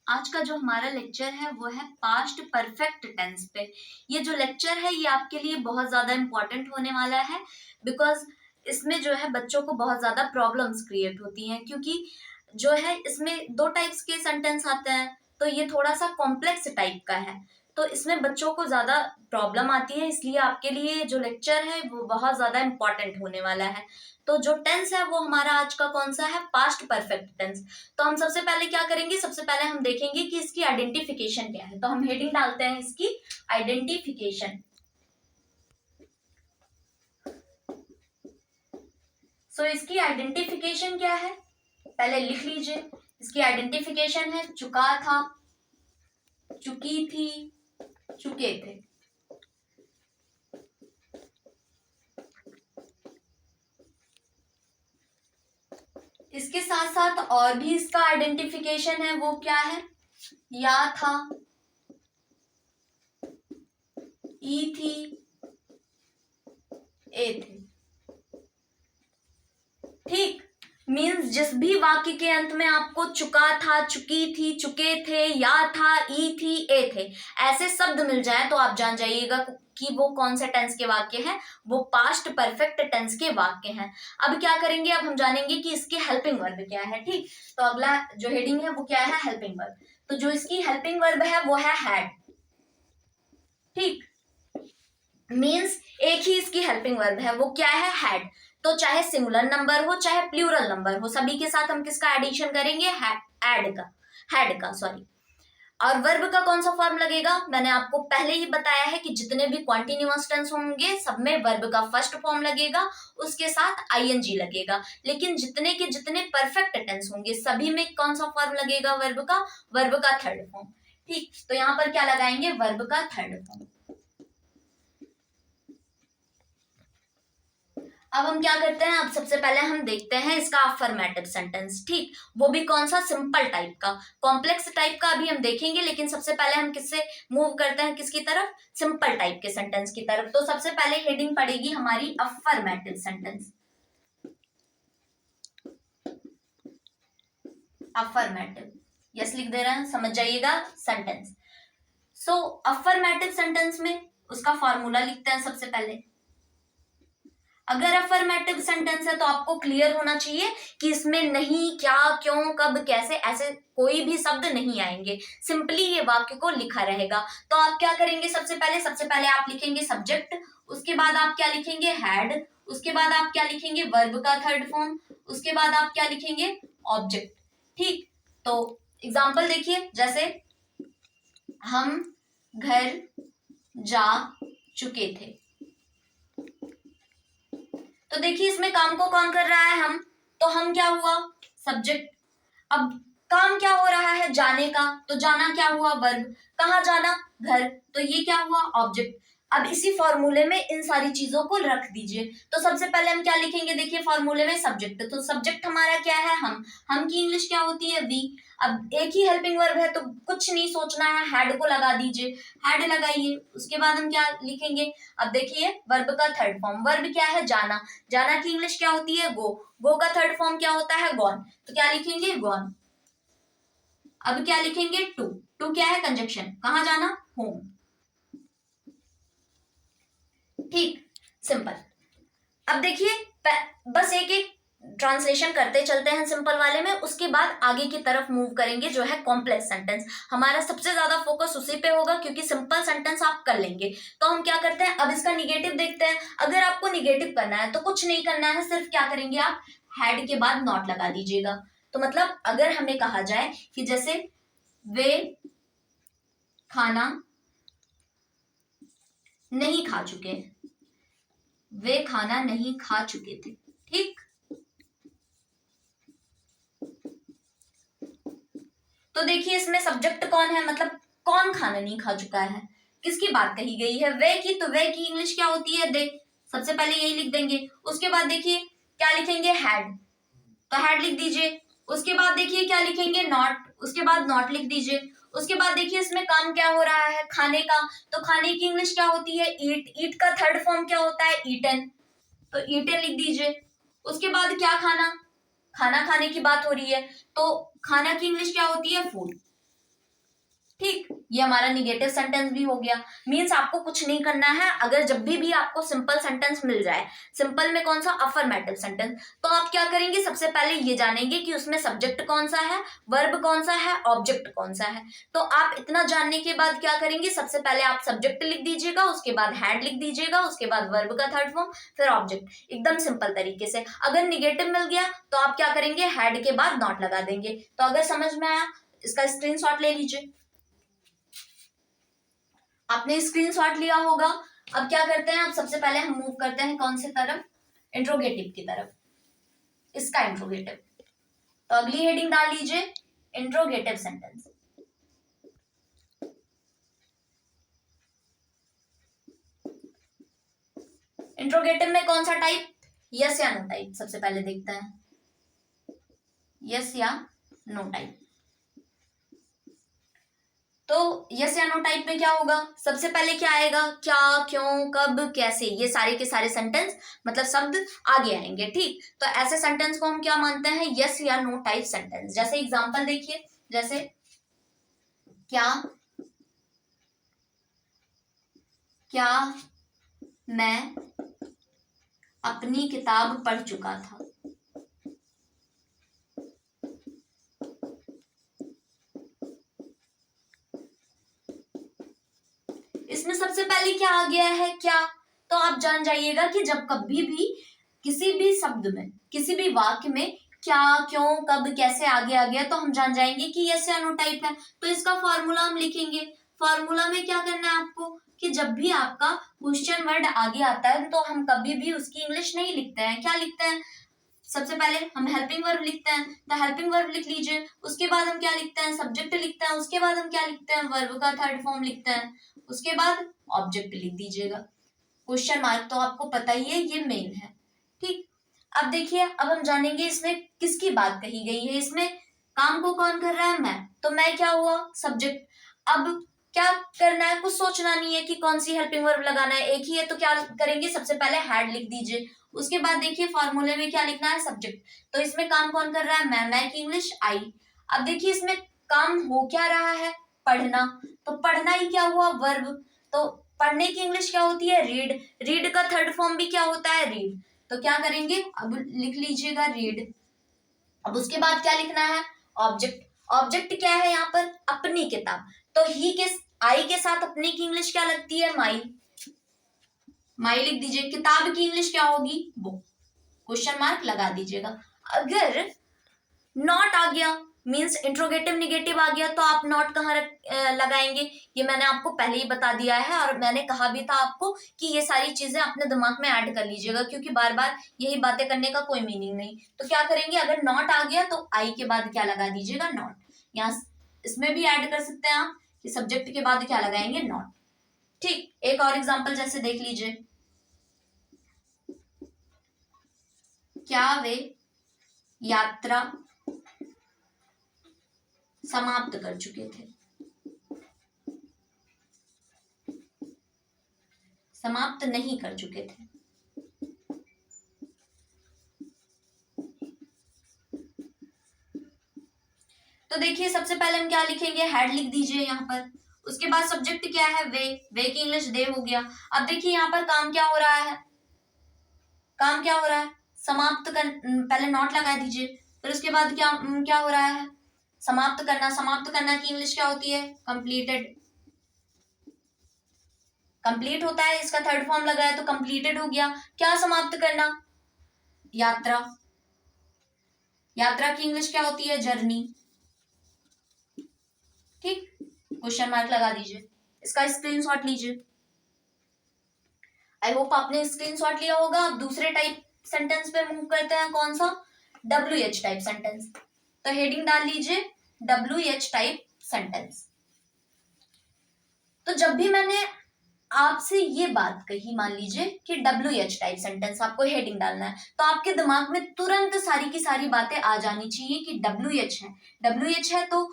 आज का जो हमारा लेक्चर है वो है पास्ट परफेक्ट टेंस पे। ये जो लेक्चर है ये आपके लिए बहुत ज्यादा इम्पोर्टेंट होने वाला है, बिकॉज इसमें जो है बच्चों को बहुत ज्यादा प्रॉब्लम्स क्रिएट होती हैं, क्योंकि जो है इसमें दो टाइप्स के सेंटेंस आते हैं, तो ये थोड़ा सा कॉम्प्लेक्स टाइप का है, तो इसमें बच्चों को ज्यादा प्रॉब्लम आती है, इसलिए आपके लिए जो लेक्चर है वो बहुत ज्यादा इम्पोर्टेंट होने वाला है। तो जो टेंस है वो हमारा आज का कौन सा है, पास्ट परफेक्ट टेंस। तो हम सबसे पहले क्या करेंगे, सबसे पहले हम देखेंगे कि इसकी आइडेंटिफिकेशन क्या है। तो हम हेडिंग डालते हैं इसकी आइडेंटिफिकेशन। सो इसकी आइडेंटिफिकेशन क्या है, पहले लिख लीजिए। इसकी आइडेंटिफिकेशन है चुका था, चुकी थी, चुके थे। इसके साथ साथ और भी इसका आइडेंटिफिकेशन है, वो क्या है, या था, ई थी, ए थे। ठीक, मीन्स जिस भी वाक्य के अंत में आपको चुका था, चुकी थी, चुके थे, या था, ई थी, ए थे, ऐसे शब्द मिल जाए तो आप जान जाइएगा कि वो कौन से टेंस के वाक्य हैं, वो पास्ट परफेक्ट टेंस के वाक्य हैं। अब क्या करेंगे, अब हम जानेंगे कि इसके हेल्पिंग वर्ब क्या है। ठीक, तो अगला जो हेडिंग है वो क्या है, हेल्पिंग वर्ब। तो जो इसकी हेल्पिंग वर्ब है वो है हैड। ठीक, मीन्स एक ही इसकी हेल्पिंग वर्ब है, वो क्या है, हैड। तो चाहे सिंगुलर नंबर हो चाहे प्लूरल नंबर हो, सभी के साथ हम किसका एडिशन करेंगे, एड का, हेड का, सॉरी। और वर्ब का कौन सा फॉर्म लगेगा, मैंने आपको पहले ही बताया है कि जितने भी कॉन्टिन्यूअस टेंस होंगे सब में वर्ब का फर्स्ट फॉर्म लगेगा, उसके साथ आईएनजी लगेगा। लेकिन जितने के जितने परफेक्ट टेंस होंगे सभी में कौन सा फॉर्म लगेगा, वर्ब का थर्ड फॉर्म। ठीक, तो यहां पर क्या लगाएंगे, वर्ब का थर्ड फॉर्म। अब हम क्या करते हैं, अब सबसे पहले हम देखते हैं इसका अफर्मेटिव सेंटेंस। ठीक, वो भी कौन सा, सिंपल टाइप का। कॉम्प्लेक्स टाइप का अभी हम देखेंगे, लेकिन सबसे पहले हम किससे मूव करते हैं, किसकी तरफ, सिंपल टाइप के सेंटेंस की तरफ। तो सबसे पहले हेडिंग पड़ेगी हमारी अफर्मेटिव सेंटेंस। अफर्मेटिव, यस लिख दे रहे हैं, समझ जाइएगा सेंटेंस। सो अफर्मेटिव सेंटेंस में उसका फॉर्मूला लिखते हैं सबसे पहले। अगर अफर्मेटिव सेंटेंस है तो आपको क्लियर होना चाहिए कि इसमें नहीं, क्या, क्यों, कब, कैसे, ऐसे कोई भी शब्द नहीं आएंगे, सिंपली ये वाक्य को लिखा रहेगा। तो आप क्या करेंगे, सबसे पहले आप लिखेंगे सब्जेक्ट, उसके बाद आप क्या लिखेंगे, हैड, उसके बाद आप क्या लिखेंगे, वर्ब का थर्ड फॉर्म, उसके बाद आप क्या लिखेंगे, ऑब्जेक्ट। ठीक, तो एग्जाम्पल देखिए, जैसे हम घर जा चुके थे। तो देखिए इसमें काम को कौन कर रहा है, हम। तो हम क्या हुआ, सब्जेक्ट। अब काम क्या हो रहा है, जाने का, तो जाना क्या हुआ, वर्ब। कहाँ जाना, घर, तो ये क्या हुआ, ऑब्जेक्ट। अब इसी फॉर्मूले में इन सारी चीजों को रख दीजिए। तो सबसे पहले हम क्या लिखेंगे, देखिए फॉर्मूले में सब्जेक्ट, तो सब्जेक्ट हमारा क्या है, हम की इंग्लिश क्या होती है, वी। अब एक ही हेल्पिंग वर्ब है तो कुछ नहीं सोचना है, हैड को लगा दीजिए, हैड लगाइए। उसके बाद हम क्या लिखेंगे, अब देखिए वर्ब का थर्ड फॉर्म, वर्ब क्या है, जाना, जाना की इंग्लिश क्या होती है, गो, गो का थर्ड फॉर्म क्या होता है, गॉन, तो क्या लिखेंगे, गॉन। अब क्या लिखेंगे, टू, टू क्या है, कंजक्शन, कहां जाना, होम। ठीक, सिंपल। अब देखिए बस एक एक ट्रांसलेशन करते चलते हैं सिंपल वाले में, उसके बाद आगे की तरफ मूव करेंगे जो है कॉम्प्लेक्स सेंटेंस। हमारा सबसे ज्यादा फोकस उसी पे होगा, क्योंकि सिंपल सेंटेंस आप कर लेंगे। तो हम क्या करते हैं, अब इसका निगेटिव देखते हैं। अगर आपको निगेटिव करना है तो कुछ नहीं करना है, सिर्फ क्या करेंगे आप, हैड के बाद नॉट लगा दीजिएगा। तो मतलब अगर हमें कहा जाए कि जैसे वे खाना नहीं खा चुके, वे खाना नहीं खा चुके थे। ठीक, तो देखिए इसमें सब्जेक्ट कौन है, मतलब कौन खाना नहीं खा चुका है, किसकी बात कही गई है, वे की। तो वे की इंग्लिश क्या होती है, दे। सबसे पहले यही लिख देंगे। उसके बाद देखिए क्या लिखेंगे, हैड, तो हैड लिख दीजिए। उसके बाद देखिए क्या लिखेंगे, नॉट, उसके बाद नॉट लिख दीजिए। उसके बाद देखिए इसमें काम क्या हो रहा है, खाने का, तो खाने की इंग्लिश क्या होती है, ईट, ईट का थर्ड फॉर्म क्या होता है, ईटन, तो ईटन लिख दीजिए। उसके बाद क्या, खाना, खाना खाने की बात हो रही है, तो खाना की इंग्लिश क्या होती है, फूड। ठीक, ये हमारा निगेटिव सेंटेंस भी हो गया। मीन्स आपको कुछ नहीं करना है, अगर जब भी आपको सिंपल सेंटेंस मिल जाए, सिंपल में कौन सा, अफर्मेटिव सेंटेंस, तो आप क्या करेंगे, सबसे पहले ये जानेंगे कि उसमें सब्जेक्ट कौन सा है, वर्ब कौन सा है, ऑब्जेक्ट कौन सा है। तो आप इतना जानने के बाद क्या करेंगे, सबसे पहले आप सब्जेक्ट लिख दीजिएगा, उसके बाद हैड लिख दीजिएगा, उसके बाद वर्ब का थर्ड फॉर्म, फिर ऑब्जेक्ट, एकदम सिंपल तरीके से। अगर निगेटिव मिल गया तो आप क्या करेंगे, हैड के बाद नॉट लगा देंगे। तो अगर समझ में आया, इसका स्क्रीनशॉट ले लीजिए। आपने स्क्रीनशॉट लिया होगा। अब क्या करते हैं, अब सबसे पहले हम मूव करते हैं कौन से तरफ, इंट्रोगेटिव की तरफ, इसका इंट्रोगेटिव। तो अगली हेडिंग डाल लीजिए, इंट्रोगेटिव सेंटेंस। इंट्रोगेटिव में कौन सा टाइप, यस या नो टाइप, सबसे पहले देखते हैं, यस या नो टाइप। तो यस या नो टाइप में क्या होगा, सबसे पहले क्या आएगा, क्या, क्यों, कब, कैसे, ये सारे के सारे सेंटेंस मतलब शब्द आगे आएंगे। ठीक, तो ऐसे सेंटेंस को हम क्या मानते हैं, यस या नो टाइप सेंटेंस। जैसे एग्जांपल देखिए, जैसे क्या मैं अपनी किताब पढ़ चुका था। इसमें सबसे पहले क्या आ गया है, क्या। तो आप जान जाइएगा कि जब कभी भी किसी भी शब्द में, किसी भी वाक्य में क्या, क्यों, कब, कैसे आगे आ गया, तो हम जान जाएंगे कि यस या नो टाइप है। तो इसका फॉर्मूला हम लिखेंगे। फॉर्मूला में क्या करना है आपको, कि जब भी आपका क्वेश्चन वर्ड आगे आता है तो हम कभी भी उसकी इंग्लिश नहीं लिखते हैं। क्या लिखते हैं, सबसे पहले हम हेल्पिंग वर्ब लिखते हैं, तो हेल्पिंग वर्ब लिख लीजिए। उसके बाद हम क्या लिखते हैं, सब्जेक्ट लिखते हैं। उसके बाद हम क्या लिखते हैं, वर्ब का थर्ड फॉर्म लिखते हैं। उसके बाद ऑब्जेक्ट लिख दीजिएगा। क्वेश्चन मार्क तो आपको पता ही है, ये मेन है। ठीक, अब देखिए, अब हम जानेंगे इसमें किसकी बात कही गई है। इसमें काम को कौन कर रहा है, मैं। तो मैं क्या हुआ, सब्जेक्ट। अब क्या करना है, कुछ सोचना नहीं है कि कौन सी हेल्पिंग वर्ब लगाना है, एक ही है। तो क्या करेंगे, सबसे पहले हैड लिख दीजिए। उसके बाद देखिए फॉर्मूले में क्या लिखना है, सब्जेक्ट। तो इसमें काम कौन कर रहा है, मैं की इंग्लिश आई। अब देखिए इसमें काम हो क्या रहा है, पढ़ना। तो पढ़ना ही क्या हुआ, वर्ब। तो पढ़ने की इंग्लिश क्या होती है, रीड। रीड का थर्ड फॉर्म भी क्या होता है, रीड। तो क्या करेंगे, अब लिख लीजिएगा रीड। अब उसके बाद क्या लिखना है, ऑब्जेक्ट। ऑब्जेक्ट क्या है यहाँ पर, अपनी किताब। तो ही के, आई के साथ अपनी की इंग्लिश क्या लगती है, माई। माई लिख दीजिए। किताब की इंग्लिश क्या होगी, बुक। क्वेश्चन मार्क लगा दीजिएगा। अगर नॉट आ गया, मीन्स इंट्रोगेटिव निगेटिव आ गया, तो आप नॉट कहाँ लगाएंगे, ये मैंने आपको पहले ही बता दिया है। और मैंने कहा भी था आपको कि ये सारी चीजें अपने दिमाग में ऐड कर लीजिएगा, क्योंकि बार बार यही बातें करने का कोई मीनिंग नहीं। तो क्या करेंगे, अगर नॉट आ गया तो आई के बाद क्या लगा दीजिएगा, नॉट। यहाँ इसमें भी ऐड कर सकते हैं आप कि सब्जेक्ट के बाद क्या लगाएंगे, नॉट। ठीक, एक और एग्जाम्पल जैसे देख लीजिए, क्या वे यात्रा समाप्त कर चुके थे, समाप्त नहीं कर चुके थे। तो देखिए सबसे पहले हम क्या लिखेंगे, हैड लिख दीजिए यहाँ पर। उसके बाद सब्जेक्ट क्या है, वे की इंग्लिश दे हो गया। अब देखिए यहाँ पर काम क्या हो रहा है, काम क्या हो रहा है, समाप्त कर, पहले नॉट लगा दीजिए। फिर उसके बाद क्या क्या हो रहा है, समाप्त करना। समाप्त करना की इंग्लिश क्या होती है, कंप्लीटेड। कंप्लीट होता है, इसका थर्ड फॉर्म लगा है तो कंप्लीटेड हो गया। क्या समाप्त करना, यात्रा। यात्रा की इंग्लिश क्या होती है, जर्नी। ठीक, क्वेश्चन मार्क लगा दीजिए, इसका स्क्रीनशॉट लीजिए। आई होप आपने स्क्रीनशॉट लिया होगा। अब दूसरे टाइप सेंटेंस पे मूव करते हैं, कौन सा, WH टाइप सेंटेंस। तो हेडिंग डाल लीजिए, WH टाइप सेंटेंस। तो जब भी मैंने आपसे ये बात कही, मान लीजिए कि WH टाइप सेंटेंस आपको हेडिंग डालना है, तो आपके दिमाग में तुरंत सारी की सारी बातें आ जानी चाहिए कि WH है। WH है तो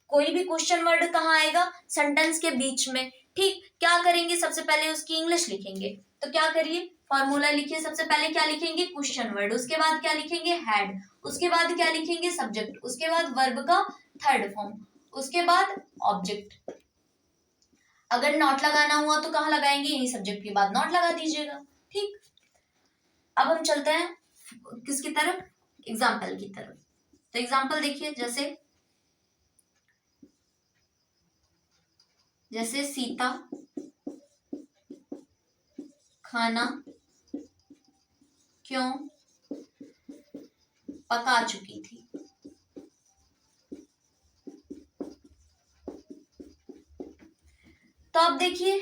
कोई भी क्वेश्चन वर्ड कहाँ आएगा, सेंटेंस के बीच में। ठीक, क्या करेंगे, सबसे पहले उसकी इंग्लिश लिखेंगे। तो क्या करिए, फॉर्मूला लिखिए। सबसे पहले क्या लिखेंगे, क्वेश्चन वर्ड। उसके बाद क्या लिखेंगे, हैड। उसके बाद क्या लिखेंगे, सब्जेक्ट। उसके बाद वर्ब का थर्ड फॉर्म। उसके बाद ऑब्जेक्ट। अगर नॉट लगाना हुआ तो कहाँ लगाएंगे, यही सब्जेक्ट के बाद नॉट लगा दीजिएगा। ठीक, अब हम चलते हैं किसकी तरफ, एग्जाम्पल की तरफ। तो एग्जाम्पल देखिए, जैसे सीता खाना क्यों पका चुकी थी। तो अब देखिए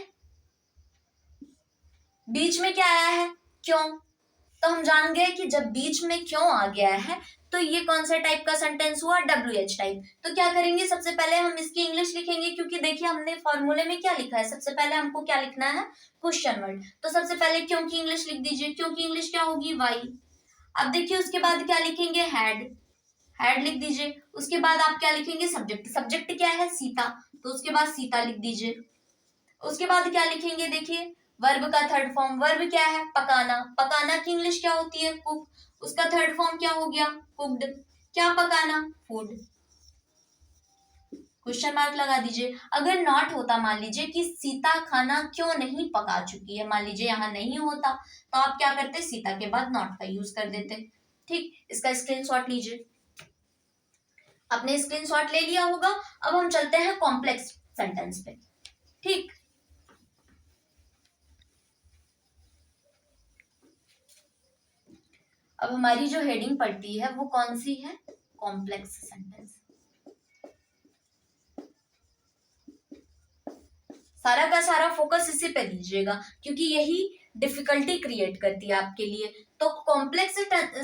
बीच में क्या आया है, क्यों। तो हम जान गए कि जब बीच में क्यों आ गया है तो ये कौन सा टाइप का सेंटेंस हुआ, WH टाइप। तो क्या करेंगे, सबसे पहले हम इसकी इंग्लिश लिखेंगे, क्योंकि देखिए हमने फॉर्मूले में क्या लिखा है, सबसे पहले हमको क्या लिखना है, क्वेश्चन वर्ड। तो सबसे पहले क्यों की इंग्लिश लिख दीजिए, क्यों की इंग्लिश क्या होगी, वाई। अब देखिए उसके बाद क्या लिखेंगे, हैड लिख दीजिए। उसके बाद आप क्या लिखेंगे, सब्जेक्ट। सब्जेक्ट क्या है, सीता, तो उसके बाद सीता लिख दीजिए। उसके बाद क्या लिखेंगे, देखिए वर्ब का थर्ड फॉर्म, वर्ब क्या है, पकाना। पकाना की इंग्लिश क्या होती है, कुक। उसका थर्ड फॉर्म क्या हो गया, कुक्ड। क्या पकाना, फूड। क्वेश्चन मार्क लगा दीजिए। अगर नॉट होता, मान लीजिए कि सीता खाना क्यों नहीं पका चुकी है, मान लीजिए यहाँ नहीं होता, तो आप क्या करते, सीता के बाद नॉट का यूज कर देते। ठीक, इसका स्क्रीनशॉट लीजिए। आपने स्क्रीनशॉट ले लिया होगा। अब हम चलते हैं कॉम्प्लेक्स सेंटेंस पे। ठीक, अब हमारी जो हेडिंग पड़ती है वो कौन सी है, कॉम्प्लेक्स सेंटेंस। सारा का सारा फोकस इसी पे दीजिएगा, क्योंकि यही डिफिकल्टी क्रिएट करती है आपके लिए। तो कॉम्प्लेक्स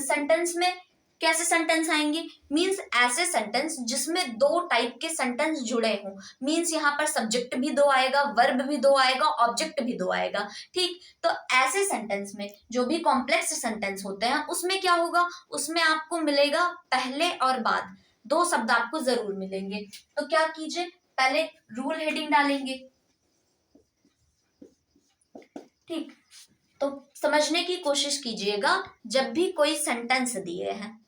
सेंटेंस में कैसे सेंटेंस आएंगे, मींस ऐसे सेंटेंस जिसमें दो टाइप के सेंटेंस जुड़े हों। मींस यहाँ पर सब्जेक्ट भी दो आएगा, वर्ब भी दो आएगा, ऑब्जेक्ट भी दो आएगा। ठीक, तो ऐसे सेंटेंस में जो भी कॉम्प्लेक्स सेंटेंस होते हैं उसमें क्या होगा, उसमें आपको मिलेगा पहले और बाद दो शब्द आपको जरूर मिलेंगे। तो क्या कीजिए, पहले रूल हेडिंग डालेंगे। ठीक, तो समझने की कोशिश कीजिएगा, जब भी कोई सेंटेंस दिए हैं,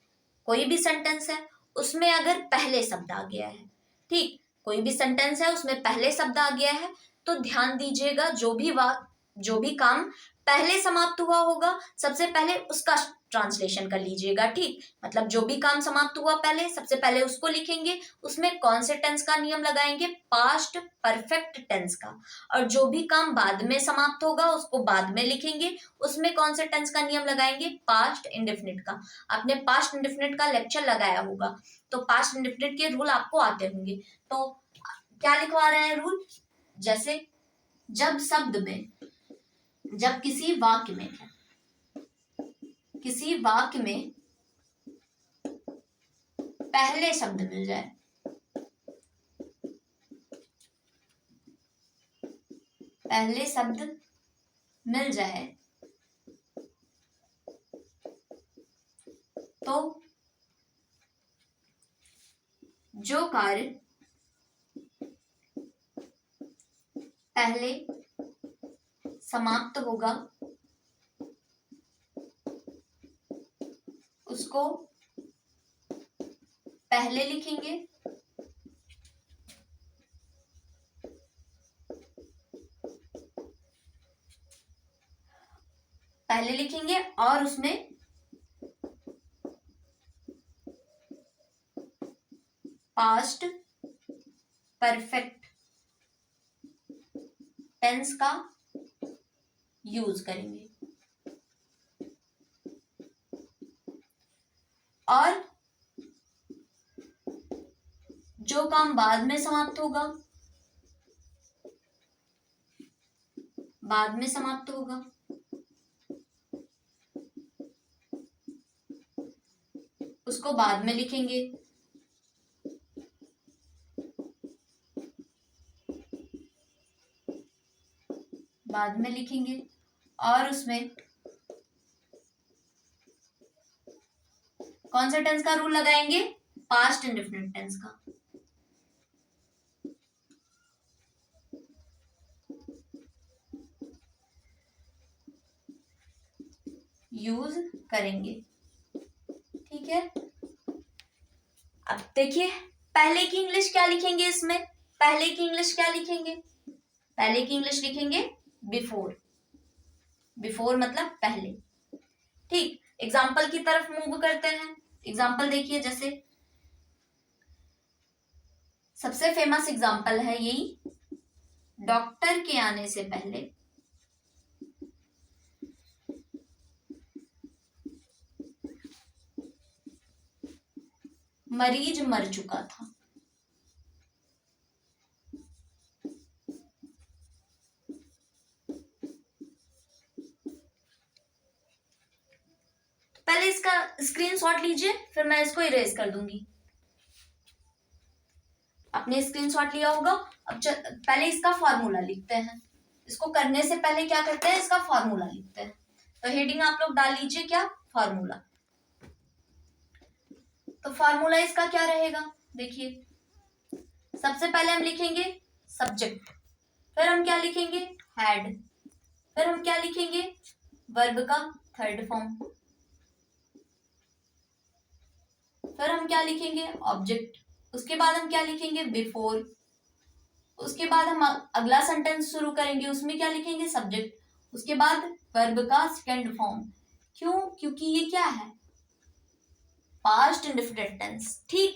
कोई भी सेंटेंस है उसमें अगर पहले शब्द आ गया है, ठीक, कोई भी सेंटेंस है उसमें पहले शब्द आ गया है, तो ध्यान दीजिएगा जो भी काम पहले समाप्त हुआ होगा सबसे पहले उसका ट्रांसलेशन कर लीजिएगा। ठीक, मतलब जो भी काम समाप्त हुआ पहले सबसे पहले उसको लिखेंगे, उसमें कौन से टेंस का नियम लगाएंगे, पास्ट परफेक्ट टेंस का। और जो भी काम बाद में समाप्त होगा उसको बाद में लिखेंगे, उसमें कौन से टेंस का नियम लगाएंगे, पास्ट इंडेफिनिट का। आपने पास्ट इंडेफिनिट का लेक्चर लगाया होगा, तो पास्ट इंडेफिनिट के रूल आपको आते होंगे। तो क्या लिखवा रहे हैं रूल, जैसे जब शब्द में, जब किसी वाक्य में पहले शब्द मिल जाए, पहले शब्द मिल जाए तो जो कार्य पहले समाप्त होगा उसको पहले लिखेंगे, और उसमें पास्ट परफेक्ट टेंस का यूज करेंगे। और जो काम बाद में समाप्त होगा, उसको बाद में लिखेंगे। और उसमें कौन सा टेंस का रूल लगाएंगे, पास्ट इंडेफिनिट टेंस का यूज करेंगे। ठीक है, अब देखिए पहले की इंग्लिश क्या लिखेंगे इसमें, पहले की इंग्लिश क्या लिखेंगे, पहले की इंग्लिश लिखेंगे बिफोर, बिफोर मतलब पहले। ठीक, एग्जाम्पल की तरफ मूव करते हैं। एग्जाम्पल देखिए, जैसे सबसे फेमस एग्जाम्पल है यही, डॉक्टर के आने से पहले मरीज मर चुका था। पहले इसका स्क्रीनशॉट लीजिए, फिर मैं इसको इरेज कर दूंगी। आपने स्क्रीनशॉट लिया होगा। अब पहले इसका फॉर्मूला लिखते हैं। इसको करने से पहले क्या करते हैं, इसका फॉर्मूला लिखते हैं। तो हेडिंग आप लोग डाल लीजिए, क्या, फॉर्मूला। तो फॉर्मूला इसका क्या रहेगा, देखिए, सबसे पहले हम लिखेंगे सब्जेक्ट, फिर हम क्या लिखेंगे, हैड, फिर हम क्या लिखेंगे, वर्ब का थर्ड फॉर्म, फिर हम क्या लिखेंगे, ऑब्जेक्ट, उसके बाद हम क्या लिखेंगे, बिफोर, उसके बाद हम अगला सेंटेंस शुरू करेंगे, उसमें क्या लिखेंगे, सब्जेक्ट, उसके बाद वर्ब का सेकंड फॉर्म। क्यों, क्योंकि ये क्या है, पास्ट इंडेफिनिट टेंस। ठीक,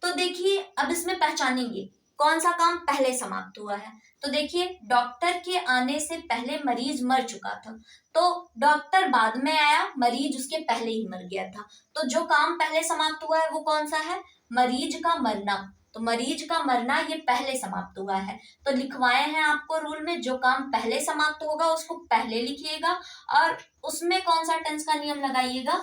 तो देखिए अब इसमें पहचानेंगे कौन सा काम पहले समाप्त हुआ है। तो देखिए, डॉक्टर के आने से पहले मरीज मर चुका था, तो डॉक्टर बाद में आया, मरीज उसके पहले ही मर गया था। तो जो काम पहले समाप्त हुआ है वो कौन सा है, मरीज का मरना। तो मरीज का मरना ये पहले समाप्त हुआ है। तो लिखवाए हैं आपको रूल में, जो काम पहले समाप्त होगा उसको पहले लिखिएगा, और उसमें कौन सा टेंस का नियम लगाइएगा,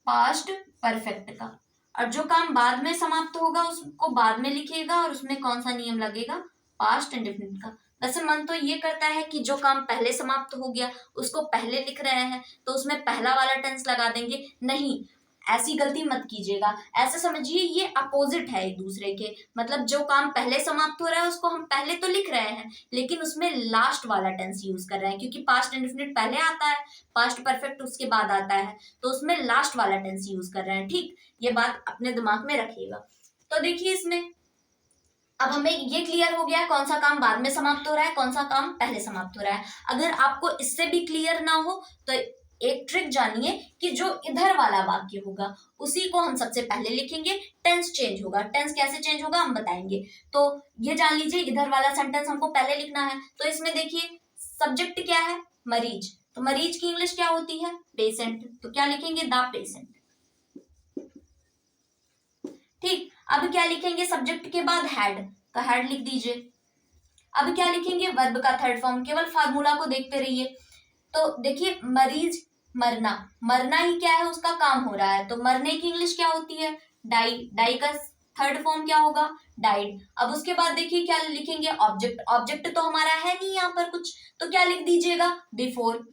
पास्ट परफेक्ट का। और जो काम बाद में समाप्त होगा उसको बाद में लिखिएगा, और उसमें कौन सा नियम लगेगा, पास्ट इंडेफिनिट का। वैसे मन तो ये करता है कि जो काम पहले समाप्त हो गया उसको पहले लिख रहे हैं तो उसमें पहला वाला टेंस लगा देंगे। नहीं, ऐसी गलती मत कीजिएगा। ऐसे समझिए ये अपोजिट है एक दूसरे के, मतलब जो काम पहले समाप्त हो रहा है उसको हम पहले तो लिख रहे हैं, लेकिन उसमें लास्ट वाला टेंस यूज कर रहे हैं, क्योंकि पास्ट इंडेफिनिट पहले आता है, पास्ट परफेक्ट उसके बाद आता है, तो उसमें लास्ट वाला टेंस यूज कर रहे हैं। ठीक, ये बात अपने दिमाग में रखिएगा। तो देखिए इसमें अब हमें ये क्लियर हो गया कौन सा काम बाद में समाप्त हो रहा है, कौन सा काम पहले समाप्त हो रहा है। अगर आपको इससे भी क्लियर ना हो तो एक ट्रिक जानिए कि जो इधर वाला वाक्य होगा उसी को हम सबसे पहले लिखेंगे, टेंस चेंज होगा। टेंस कैसे चेंज होगा हम बताएंगे। तो ये जान लीजिए, इधर वाला सेंटेंस हमको पहले लिखना है। तो इसमें देखिए सब्जेक्ट क्या है, मरीज, तो मरीज की इंग्लिश क्या होती है, पेशेंट, तो क्या लिखेंगे, द पेशेंट। ठीक, अब क्या लिखेंगे, सब्जेक्ट के बाद हैड, तो हैड लिख दीजिए। अब क्या लिखेंगे, वर्ब का थर्ड फॉर्म। केवल फार्मूला को देखते रहिए। तो देखिए मरीज, मरना, मरना ही क्या है, उसका काम हो रहा है, तो मरने की इंग्लिश क्या होती है, डाई, डाई का थर्ड फॉर्म क्या होगा, डाइड। अब उसके बाद देखिए क्या लिखेंगे, ऑब्जेक्ट, ऑब्जेक्ट तो हमारा है नहीं यहाँ पर कुछ, तो क्या लिख दीजिएगा, बिफोर,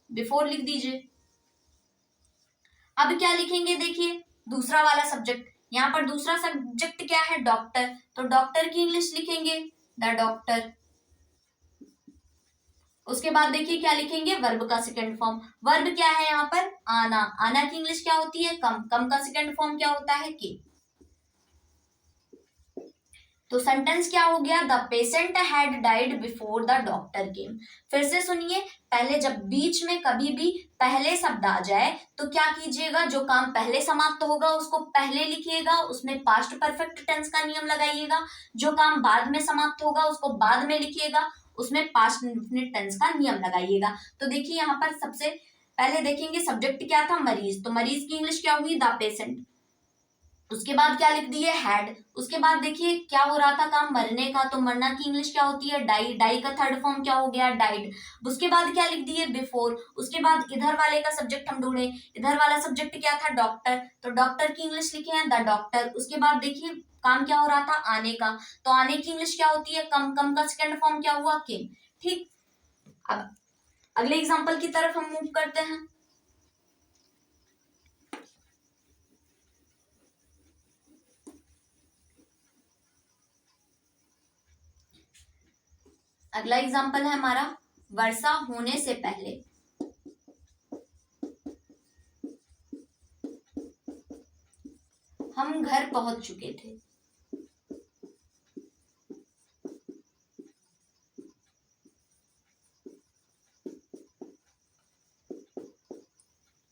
बिफोर लिख दीजिए। अब क्या लिखेंगे, देखिए दूसरा वाला सब्जेक्ट, यहाँ पर दूसरा सब्जेक्ट क्या है, डॉक्टर, तो डॉक्टर की इंग्लिश लिखेंगे द डॉक्टर। उसके बाद देखिए क्या लिखेंगे, वर्ब का सेकंड फॉर्म। वर्ब क्या है यहाँ पर, आना, आना की इंग्लिश क्या होती है, कम, कम का सेकंड फॉर्म क्या होता है, के। तो सेंटेंस क्या हो गया, the patient had died before the doctor केम। फिर से सुनिए, पहले जब बीच में कभी भी पहले शब्द आ जाए तो क्या कीजिएगा, जो काम पहले समाप्त होगा उसको पहले लिखिएगा, उसमें पास्ट परफेक्ट टेंस का नियम लगाइएगा। जो काम बाद में समाप्त होगा उसको बाद में लिखिएगा, उसमें पास्ट इंडेफिनिट टेंस का नियम लगाइएगा। तो देखिए यहाँ पर सबसे पहले देखेंगे सब्जेक्ट क्या था, मरीज, तो मरीज की इंग्लिश क्या होगी, द पेशेंट। उसके बाद क्या लिख दिए, हैड। उसके बाद देखिए क्या हो रहा था काम, मरने का, तो मरना की इंग्लिश क्या होती है, डाई, डाई का थर्ड फॉर्म क्या हो गया, डाइड। उसके बाद क्या लिख दिए, बिफोर। उसके बाद इधर वाले का सब्जेक्ट हम ढूंढे, इधर वाला सब्जेक्ट क्या था, डॉक्टर, तो डॉक्टर की इंग्लिश लिखे हैं द डॉक्टर। उसके बाद देखिए काम क्या हो रहा था, आने का, तो आने की इंग्लिश क्या होती है, कम, कम का सेकंड फॉर्म क्या हुआ, केम। ठीक, अब अगले एग्जाम्पल की तरफ हम मूव करते हैं। अगला एग्जाम्पल है हमारा, वर्षा होने से पहले हम घर पहुंच चुके थे।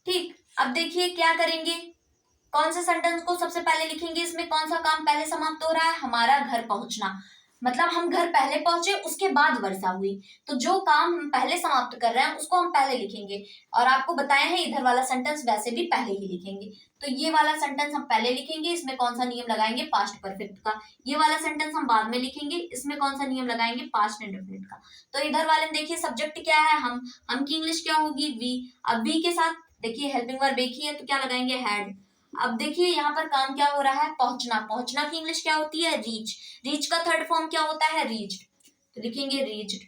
ठीक, अब देखिए क्या करेंगे, कौन से सेंटेंस को सबसे पहले लिखेंगे, इसमें कौन सा काम पहले समाप्त हो रहा है, हमारा घर पहुंचना, मतलब हम घर पहले पहुंचे उसके बाद वर्षा हुई, तो जो काम हम पहले समाप्त कर रहे हैं उसको हम पहले लिखेंगे। और आपको बताया है इधर वाला सेंटेंस वैसे भी पहले ही लिखेंगे, तो ये वाला सेंटेंस हम पहले लिखेंगे, इसमें कौन सा नियम लगाएंगे, पास्ट परफेक्ट का। ये वाला सेंटेंस हम बाद में लिखेंगे, इसमें कौन सा नियम लगाएंगे, पास्ट इंडेफिनिट का। तो इधर वाले में देखिए सब्जेक्ट क्या है, हम की इंग्लिश क्या होगी, वी। अब वी के साथ देखिए हेल्पिंग वर्ब एक ही है तो क्या लगाएंगे, हैड। अब देखिए यहाँ पर काम क्या हो रहा है, पहुंचना, पहुंचना की इंग्लिश क्या होती है, रीच। रीच का थर्ड फॉर्म क्या होता है, रीच्ड, तो लिखेंगे रीच्ड।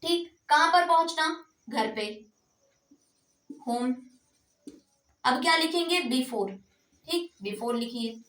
ठीक, कहां पर पहुंचना, घर पे, होम। अब क्या लिखेंगे, बिफोर। ठीक, बिफोर लिखिए।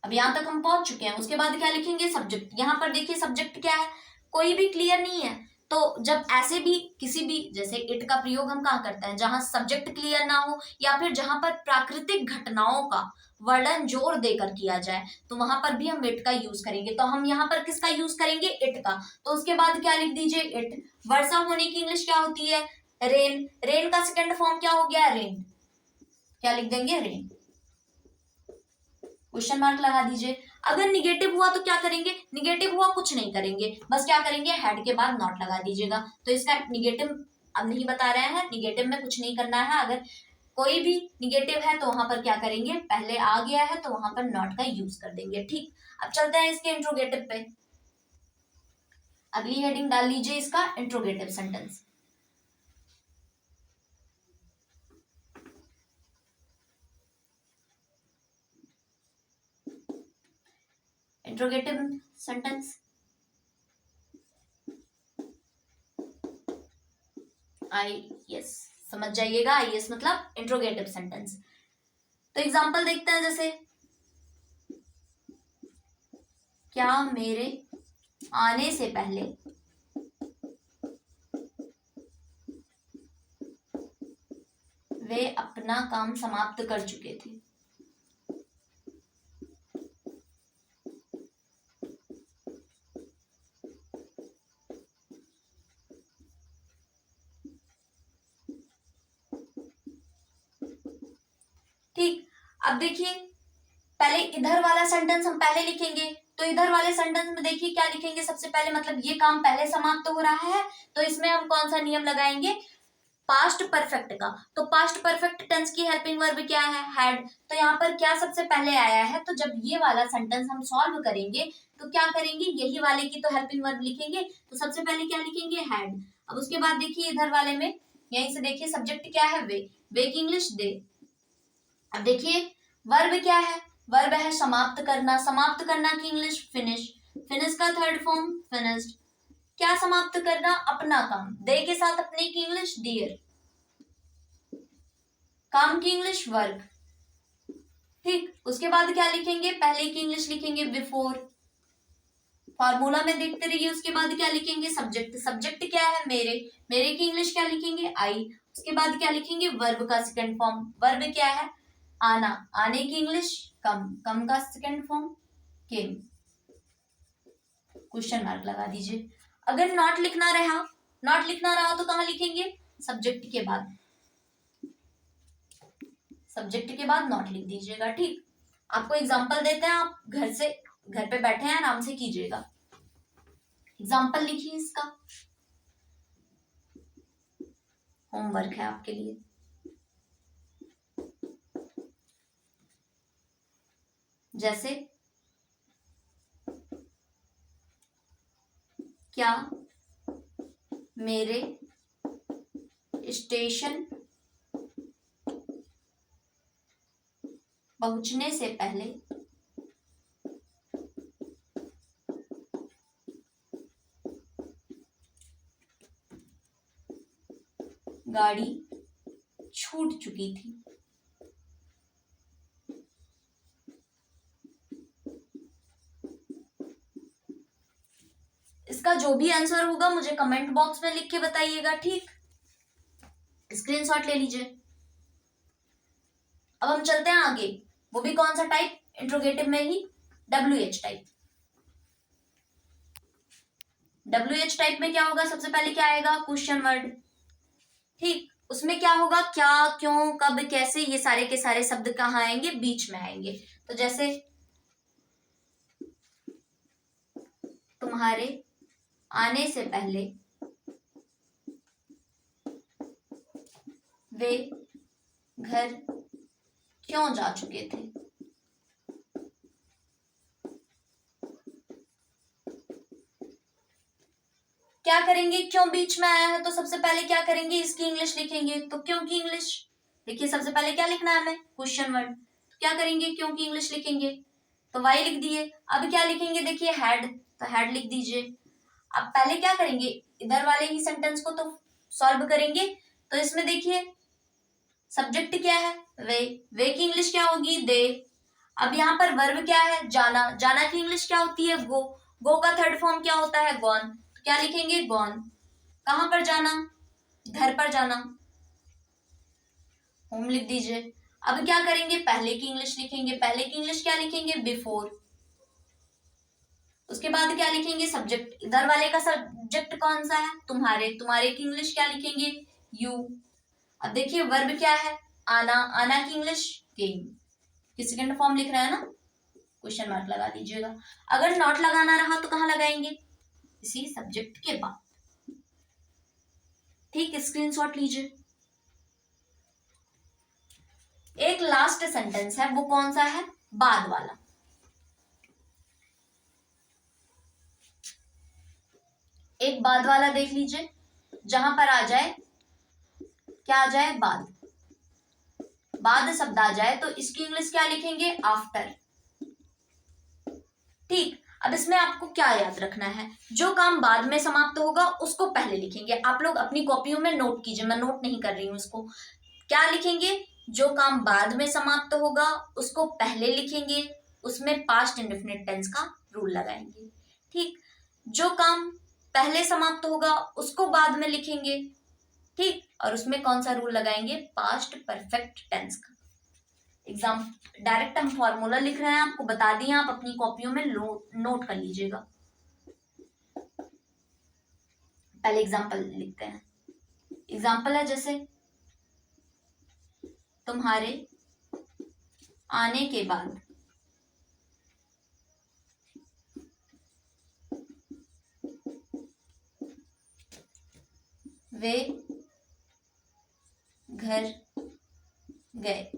अब यहां तक हम पहुंच चुके हैं, उसके बाद क्या लिखेंगे, सब्जेक्ट। यहां पर देखिए सब्जेक्ट क्या है, कोई भी क्लियर नहीं है, तो जब ऐसे भी किसी भी जैसे इट का प्रयोग हम कहाँ करते हैं, जहां सब्जेक्ट क्लियर ना हो या फिर जहां पर प्राकृतिक घटनाओं का वर्णन जोर देकर किया जाए, तो वहां पर भी हम इट का यूज करेंगे। तो हम यहाँ पर किसका यूज करेंगे, इट का। तो उसके बाद क्या लिख दीजिए, इट। वर्षा होने की इंग्लिश क्या होती है, रेन। रेन का सेकेंड फॉर्म क्या हो गया, रेन। क्या लिख देंगे, रेन। क्वेश्चन मार्क लगा दीजिए। अगर निगेटिव हुआ तो क्या करेंगे, निगेटिव हुआ कुछ नहीं करेंगे, बस क्या करेंगे, हेड के बाद नॉट लगा दीजिएगा। तो इसका निगेटिव अब नहीं बता रहे हैं, निगेटिव में कुछ नहीं करना है। अगर कोई भी निगेटिव है तो वहां पर क्या करेंगे, पहले आ गया है तो वहां पर नॉट का यूज कर देंगे। ठीक, अब चलते हैं इसके इंट्रोगेटिव पे। अगली हेडिंग डाल लीजिए इसका, interrogative sentence. Interrogative sentence, IS समझ जाइएगा, IS मतलब इंट्रोगेटिव सेंटेंस। तो एग्जांपल देखते हैं, जैसे क्या मेरे आने से पहले वे अपना काम समाप्त कर चुके थे। ठीक, अब देखिए पहले इधर वाला सेंटेंस हम पहले लिखेंगे, तो इधर वाले सेंटेंस में देखिए क्या लिखेंगे सबसे पहले, मतलब ये काम पहले समाप्त हो रहा है, तो इसमें हम कौन सा नियम लगाएंगे, पास्ट परफेक्ट का। तो पास्ट परफेक्ट टेंस की हेल्पिंग वर्ब क्या है, हैड। तो यहाँ पर क्या सबसे पहले आया है, तो जब ये वाला सेंटेंस हम सॉल्व करेंगे तो क्या करेंगे, यही वाले की तो हेल्पिंग वर्ब लिखेंगे, तो सबसे पहले क्या लिखेंगे, हैड। अब उसके बाद देखिए इधर वाले में, यहीं से देखिए सब्जेक्ट क्या है, वे। वे की इंग्लिश दे। अब देखिए वर्ब क्या है, वर्ब है समाप्त करना। समाप्त करना की इंग्लिश फिनिश। फिनिश का थर्ड फॉर्म फिनिश्ड। क्या समाप्त करना, अपना काम। दे के साथ अपने की इंग्लिश डियर। काम की इंग्लिश वर्क। ठीक, उसके बाद क्या लिखेंगे, पहले की इंग्लिश लिखेंगे बिफोर। फॉर्मूला में देखते रहिए। उसके बाद क्या लिखेंगे, सब्जेक्ट। सब्जेक्ट क्या है, मेरे। मेरे की इंग्लिश क्या लिखेंगे, आई। उसके बाद क्या लिखेंगे, वर्ब का सेकंड फॉर्म। वर्ब क्या है, आना। आने की इंग्लिश कम। कम का सेकंड फॉर्म केम। क्वेश्चन मार्क लगा दीजिए। अगर नॉट लिखना रहा, नॉट लिखना रहा तो कहाँ लिखेंगे, सब्जेक्ट के बाद। सब्जेक्ट के बाद नॉट लिख दीजिएगा। ठीक, आपको एग्जांपल देते हैं, आप घर पे बैठे हैं आराम से कीजिएगा। एग्जांपल लिखिए इसका, होमवर्क है आपके लिए। जैसे क्या मेरे स्टेशन पहुंचने से पहले गाड़ी छूट चुकी थी। इसका जो भी आंसर होगा मुझे कमेंट बॉक्स में लिख के बताइएगा। ठीक, स्क्रीनशॉट ले लीजिए। अब हम चलते हैं आगे, वो भी कौन सा टाइप, इंट्रोगेटिव में ही WH टाइप। WH टाइप में क्या होगा, सबसे पहले क्या आएगा, क्वेश्चन वर्ड। ठीक, उसमें क्या होगा, क्या, क्यों, कब, कैसे, ये सारे के सारे शब्द कहाँ आएंगे, बीच में आएंगे। तो जैसे तुम्हारे आने से पहले वे घर क्यों जा चुके थे। क्या करेंगे, क्यों बीच में आया है तो सबसे पहले क्या करेंगे, इसकी इंग्लिश लिखेंगे। तो क्यों की इंग्लिश, देखिए सबसे पहले क्या लिखना है हमें, क्वेश्चन वर्ड। तो क्या करेंगे, क्यों की इंग्लिश लिखेंगे, तो वाई लिख दिए। अब क्या लिखेंगे, देखिए हैड, तो हैड लिख दीजिए। अब पहले क्या करेंगे, इधर वाले ही सेंटेंस को तो सॉल्व करेंगे। तो इसमें देखिए सब्जेक्ट क्या है, वे की इंग्लिश क्या होगी, दे। अब यहाँ पर वर्ब क्या है, जाना, जाना की इंग्लिश क्या होती है, गो। गो का थर्ड फॉर्म क्या होता है, गॉन। तो क्या लिखेंगे, गॉन। कहां पर जाना, घर पर जाना, होम लिख दीजिए। अब क्या करेंगे, पहले की इंग्लिश लिखेंगे। पहले की इंग्लिश क्या लिखेंगे, बिफोर। उसके बाद क्या लिखेंगे, सब्जेक्ट। इधर वाले का सब्जेक्ट कौन सा है, तुम्हारे। तुम्हारे की इंग्लिश क्या लिखेंगे, यू। अब देखिए वर्ब क्या है, आना। आना की इंग्लिश केम, कि सेकंड फॉर्म लिख रहा है ना, क्वेश्चन मार्क लगा दीजिएगा। अगर नॉट लगाना रहा तो कहां लगाएंगे, इसी सब्जेक्ट के बाद। ठीक, स्क्रीनशॉट लीजिए। एक लास्ट सेंटेंस है, वो कौन सा है, बाद वाला। एक बाद वाला देख लीजिए, जहां पर आ जाए, क्या आ जाए, बाद। बाद शब्द आ जाए तो इसकी इंग्लिश क्या लिखेंगे, आफ्टर। ठीक, अब इसमें आपको क्या याद रखना है, जो काम बाद में समाप्त होगा उसको पहले लिखेंगे। आप लोग अपनी कॉपियों में नोट कीजिए, मैं नोट नहीं कर रही हूं इसको। क्या लिखेंगे, जो काम बाद में समाप्त होगा उसको पहले लिखेंगे, उसमें पास्ट इंडेफिनिट टेंस का रूल लगाएंगे। ठीक, जो काम पहले समाप्त होगा उसको बाद में लिखेंगे। ठीक, और उसमें कौन सा रूल लगाएंगे, पास्ट परफेक्ट टेंस का। एग्जाम डायरेक्ट हम फॉर्मूला लिख रहे हैं, आपको बता दिए, आप अपनी कॉपियों में नोट कर लीजिएगा। पहले एग्जाम्पल लिखते हैं। एग्जाम्पल है जैसे तुम्हारे आने के बाद वे घर गए।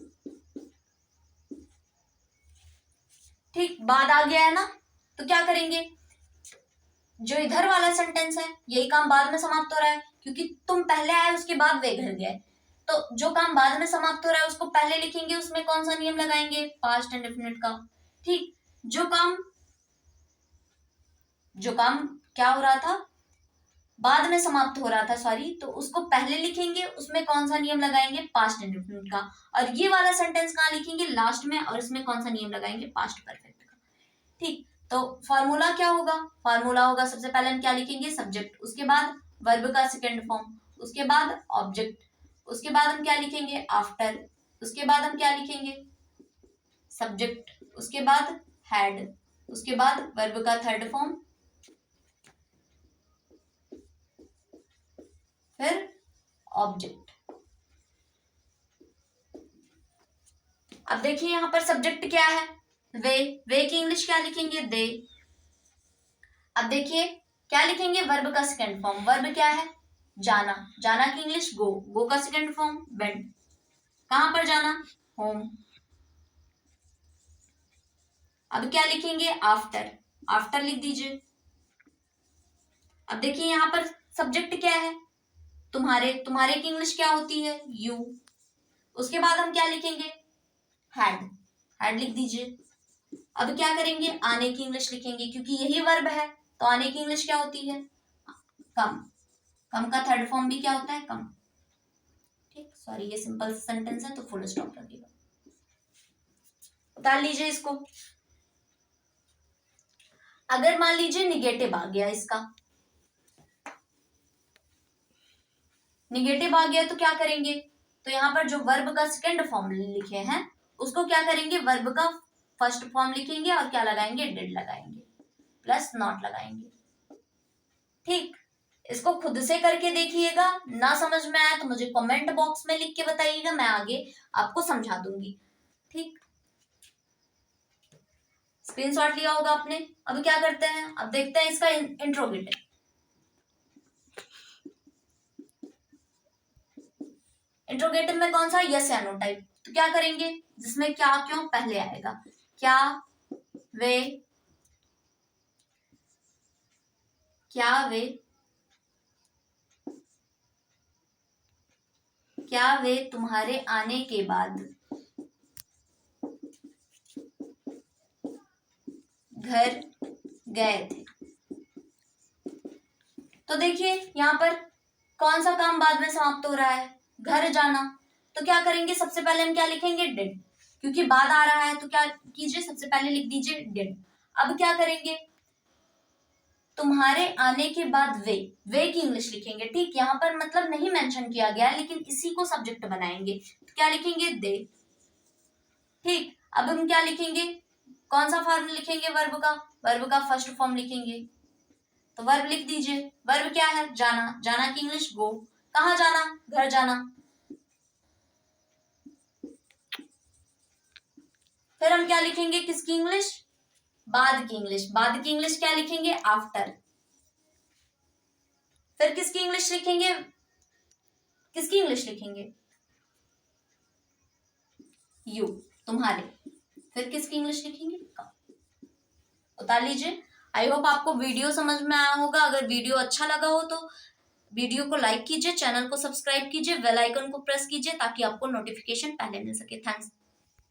ठीक, बाद आ गया है ना, तो क्या करेंगे, जो इधर वाला सेंटेंस है यही काम बाद में समाप्त हो रहा है, क्योंकि तुम पहले आए उसके बाद वे घर गए। तो जो काम बाद में समाप्त हो रहा है उसको पहले लिखेंगे, उसमें कौन सा नियम लगाएंगे, पास्ट इंडेफिनिट का। ठीक, जो काम क्या हो रहा था, बाद में समाप्त हो रहा था, सॉरी, तो उसको पहले लिखेंगे, उसमें कौन सा नियम लगाएंगे, पास्ट इंडेफिनिट का। और ये वाला सेंटेंस कहाँ लिखेंगे, लास्ट में, और इसमें कौन सा नियम लगाएंगे, पास्ट परफेक्ट का। ठीक, तो फॉर्मूला क्या होगा, फॉर्मूला होगा सबसे पहले हम क्या लिखेंगे, सब्जेक्ट, उसके बाद वर्ब का सेकंड फॉर्म, उसके बाद ऑब्जेक्ट, उसके बाद हम क्या लिखेंगे, आफ्टर, उसके बाद हम क्या लिखेंगे, सब्जेक्ट, उसके बाद हैड, उसके बाद वर्ब का थर्ड फॉर्म, फिर ऑब्जेक्ट। अब देखिए यहां पर सब्जेक्ट क्या है, वे की इंग्लिश क्या लिखेंगे, दे। अब देखिए क्या लिखेंगे, वर्ब का सेकंड फॉर्म, वर्ब क्या है, जाना, जाना की इंग्लिश गो, गो का सेकंड फॉर्म वेंट। कहां पर जाना, होम। अब क्या लिखेंगे, आफ्टर, आफ्टर लिख दीजिए। अब देखिए यहां पर सब्जेक्ट क्या है, तुम्हारे, तुम्हारे की इंग्लिश क्या होती है, यू। उसके बाद हम क्या लिखेंगे, हैड, हैड लिख दीजिए। अब क्या करेंगे, आने की इंग्लिश लिखेंगे, क्योंकि यही वर्ब है, तो आने की इंग्लिश क्या होती है, कम। कम का थर्ड फॉर्म भी क्या होता है, कम। ठीक, सॉरी ये सिंपल सेंटेंस है तो फुल स्टॉप लगेगा, उतार लीजिए इसको। अगर मान लीजिए निगेटिव आ गया इसका, निगेटिव आ गया तो क्या करेंगे, तो यहाँ पर जो वर्ब का सेकंड फॉर्म लिखे हैं उसको क्या करेंगे, वर्ब का फर्स्ट फॉर्म लिखेंगे और क्या लगाएंगे, डिड लगाएंगे प्लस नॉट लगाएंगे। ठीक, इसको खुद से करके देखिएगा, ना समझ में आया तो मुझे कमेंट बॉक्स में लिख के बताइएगा, मैं आगे आपको समझा दूंगी। ठीक, स्क्रीनशॉट लिया होगा आपने। अब क्या करते हैं, अब देखते हैं इसका इंट्रोगेटिव। इंट्रोगेटिव में कौन सा, यस या नो टाइप। तो क्या करेंगे, जिसमें क्या क्यों पहले आएगा, क्या वे, क्या वे, क्या वे तुम्हारे आने के बाद घर गए थे। तो देखिए यहाँ पर कौन सा काम बाद में समाप्त हो रहा है, घर जाना। तो क्या करेंगे, सबसे पहले हम क्या लिखेंगे, डिड, क्योंकि बाद आ रहा है तो क्या कीजिए, सबसे पहले लिख दीजिए डिड। अब क्या करेंगे, तुम्हारे आने के बाद वे की इंग्लिश लिखेंगे। ठीक, यहाँ पर मतलब नहीं मेंशन किया गया है, लेकिन इसी को सब्जेक्ट बनाएंगे, तो क्या लिखेंगे, दे। ठीक, अब हम क्या लिखेंगे, कौन सा फॉर्म लिखेंगे, वर्ब का फर्स्ट फॉर्म लिखेंगे। तो वर्ब लिख दीजिए, वर्ब क्या है, जाना, जाना की इंग्लिश गो। कहाँ जाना, घर जाना। फिर हम क्या लिखेंगे, किसकी इंग्लिश, बाद की इंग्लिश। बाद की इंग्लिश क्या लिखेंगे, आफ्टर। फिर किसकी इंग्लिश लिखेंगे, किसकी इंग्लिश लिखेंगे, यू, तुम्हारे। फिर किसकी इंग्लिश लिखेंगे, का। उतार लीजिए। आई होप आपको वीडियो समझ में आया होगा। अगर वीडियो अच्छा लगा हो तो वीडियो को लाइक कीजिए, चैनल को सब्सक्राइब कीजिए, बेल आइकन को प्रेस कीजिए ताकि आपको नोटिफिकेशन पहले मिल सके। थैंक्स।